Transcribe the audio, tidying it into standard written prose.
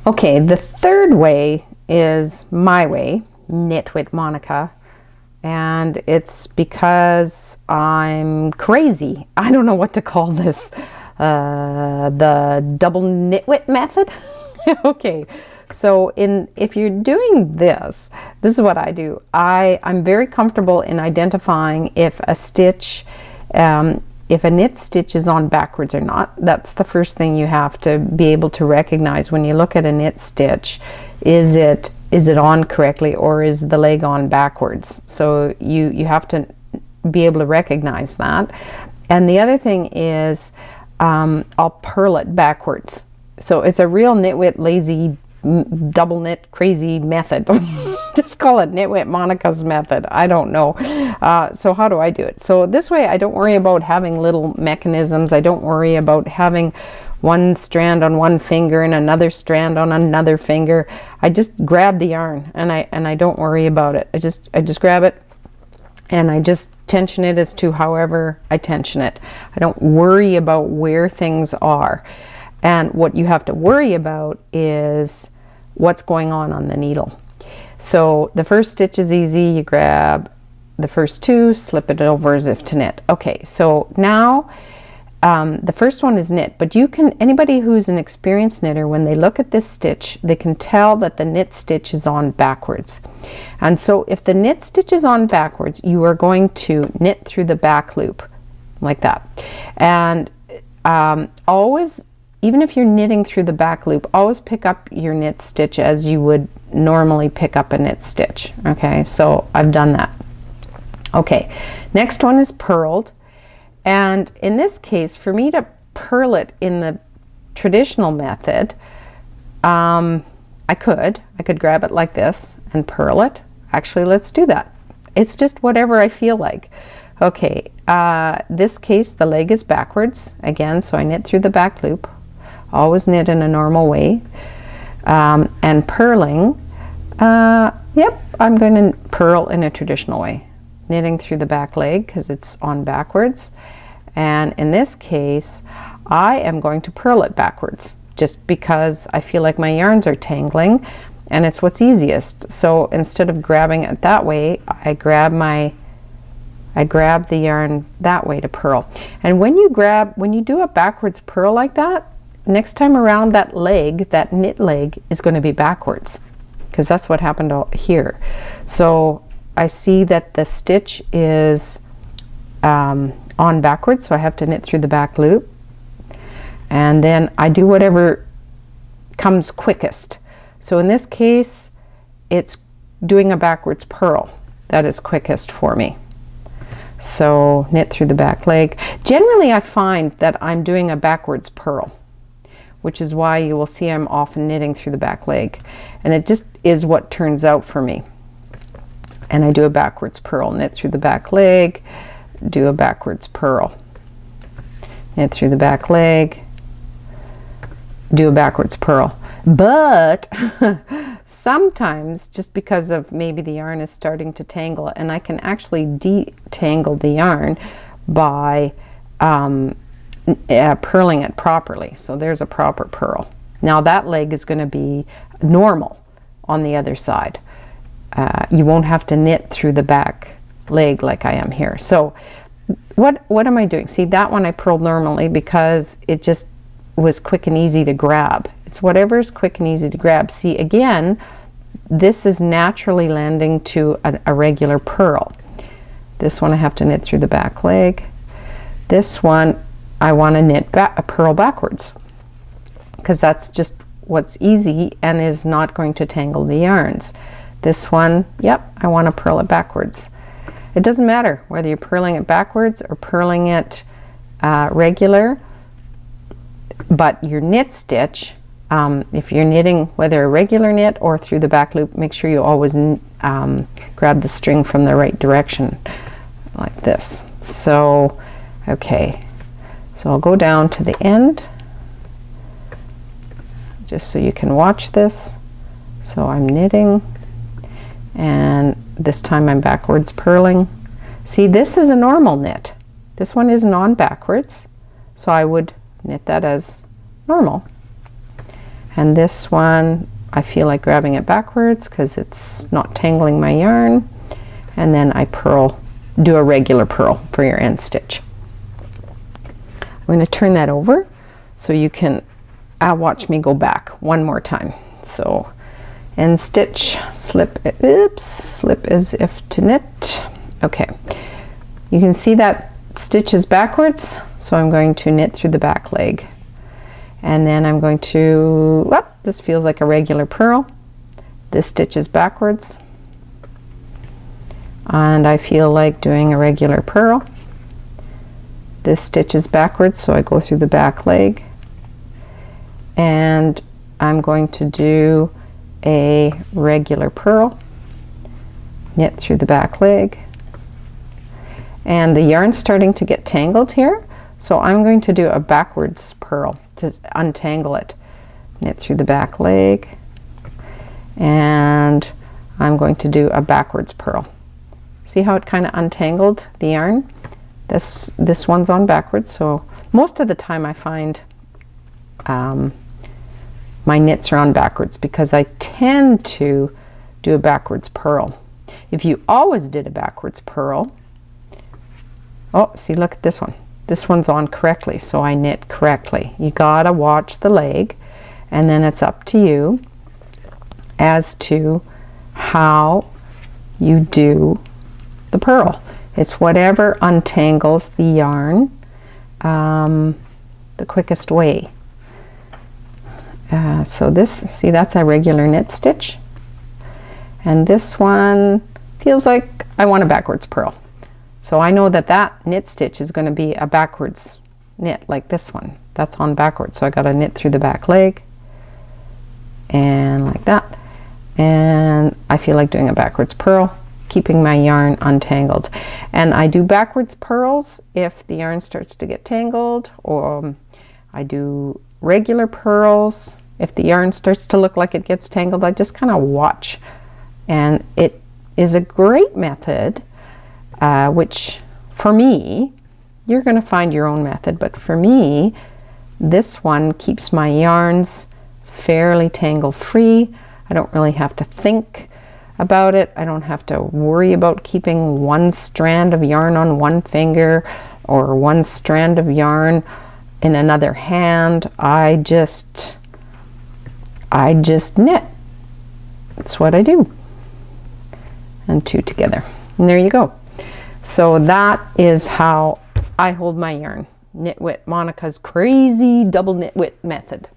Okay, the third way is my way, Knitwit Monica, and it's because I'm crazy. I don't know what to call this. The double Knitwit method. Okay, so if you're doing this is what I do. I'm very comfortable in identifying if a stitch, if a knit stitch is on backwards or not. That's the first thing you have to be able to recognize when you look at a knit stitch. Is it on correctly, or is the leg on backwards? So you have to be able to recognize that. And the other thing is, I'll purl it backwards. So it's a real Knitwit lazy double knit crazy method. Just call it Knitwit Monica's method. I don't know. So how do I do it? So this way I don't worry about having little mechanisms. I don't worry about having one strand on one finger and another strand on another finger. I just grab the yarn and I don't worry about it. I just grab it and I just tension it as to however I tension it. I don't worry about where things are. And what you have to worry about is what's going on the needle. So the first stitch is easy. You grab the first two, slip it over as if to knit. Okay, so now the first one is knit, but anybody who's an experienced knitter, when they look at this stitch, they can tell that the knit stitch is on backwards. And so if the knit stitch is on backwards, you are going to knit through the back loop like that. And always, even if you're knitting through the back loop, always pick up your knit stitch as you would normally pick up a knit stitch. Okay, so I've done that. Okay, next one is purled. And in this case, for me to purl it in the traditional method, I could grab it like this and purl it. Actually, let's do that. It's just whatever I feel like. Okay, this case, the leg is backwards again, so I knit through the back loop. Always knit in a normal way. And purling, yep, I'm going to purl in a traditional way. Knitting through the back leg because it's on backwards. And in this case, I am going to purl it backwards just because I feel like my yarns are tangling and it's what's easiest. So instead of grabbing it that way, I grab the yarn that way to purl. And when you do a backwards purl like that, next time around that leg, that knit leg is going to be backwards because that's what happened here. So I see that the stitch is on backwards, so I have to knit through the back loop. And then I do whatever comes quickest. So in this case, it's doing a backwards purl. That is quickest for me. So knit through the back leg. Generally, I find that I'm doing a backwards purl, which is why you will see I'm often knitting through the back leg. And it just is what turns out for me. And I do a backwards purl, knit through the back leg, do a backwards purl, knit through the back leg, do a backwards purl. But sometimes, just because of maybe the yarn is starting to tangle, and I can actually detangle the yarn by purling it properly. So there's a proper purl. Now that leg is going to be normal on the other side. You won't have to knit through the back leg like I am here. So what am I doing? See, that one I purled normally because it just was quick and easy to grab. It's whatever's quick and easy to grab. See, again, this is naturally landing to a regular purl. This one I have to knit through the back leg. This one I want to knit a purl backwards because that's just what's easy and is not going to tangle the yarns. This one, yep, I want to purl it backwards. It doesn't matter whether you're purling it backwards or purling it regular, but your knit stitch, if you're knitting whether a regular knit or through the back loop, make sure you always grab the string from the right direction like this. So, okay, so I'll go down to the end just so you can watch this. So I'm knitting, and this time I'm backwards purling. See, this is a normal knit. This one isn't on backwards, so I would knit that as normal. And this one, I feel like grabbing it backwards because it's not tangling my yarn. And then I do a regular purl for your end stitch. I'm going to turn that over so you can watch me go back one more time. So end stitch, slip, oops, slip as if to knit. Okay, you can see that stitch is backwards, so I'm going to knit through the back leg. And then I'm going to, this feels like a regular purl. This stitch is backwards. And I feel like doing a regular purl. This stitch is backwards, so I go through the back leg. And I'm going to do a regular purl, knit through the back leg. And the yarn's starting to get tangled here, so I'm going to do a backwards purl to untangle it. Knit through the back leg, and I'm going to do a backwards purl. See how it kind of untangled the yarn? This one's on backwards, so most of the time I find my knits are on backwards because I tend to do a backwards purl. If you always did a backwards purl, oh, see, look at this one. This one's on correctly, so I knit correctly. You gotta watch the leg, and then it's up to you as to how you do the purl. It's whatever untangles the yarn the quickest way. So this, see, that's a regular knit stitch. And this one feels like I want a backwards purl. So I know that that knit stitch is going to be a backwards knit like this one. That's on backwards. So I got to knit through the back leg and like that. And I feel like doing a backwards purl, keeping my yarn untangled. And I do backwards purls if the yarn starts to get tangled, or I do regular purls if the yarn starts to look like it gets tangled. I just kind of watch, and it is a great method, which for me, you're going to find your own method, but for me, this one keeps my yarns fairly tangle free. I don't really have to think about it. I don't have to worry about keeping one strand of yarn on one finger or one strand of yarn in another hand. I just knit. That's what I do. And two together. And there you go. So that is how I hold my yarn. Knitwit, Monica's crazy double Knitwit method.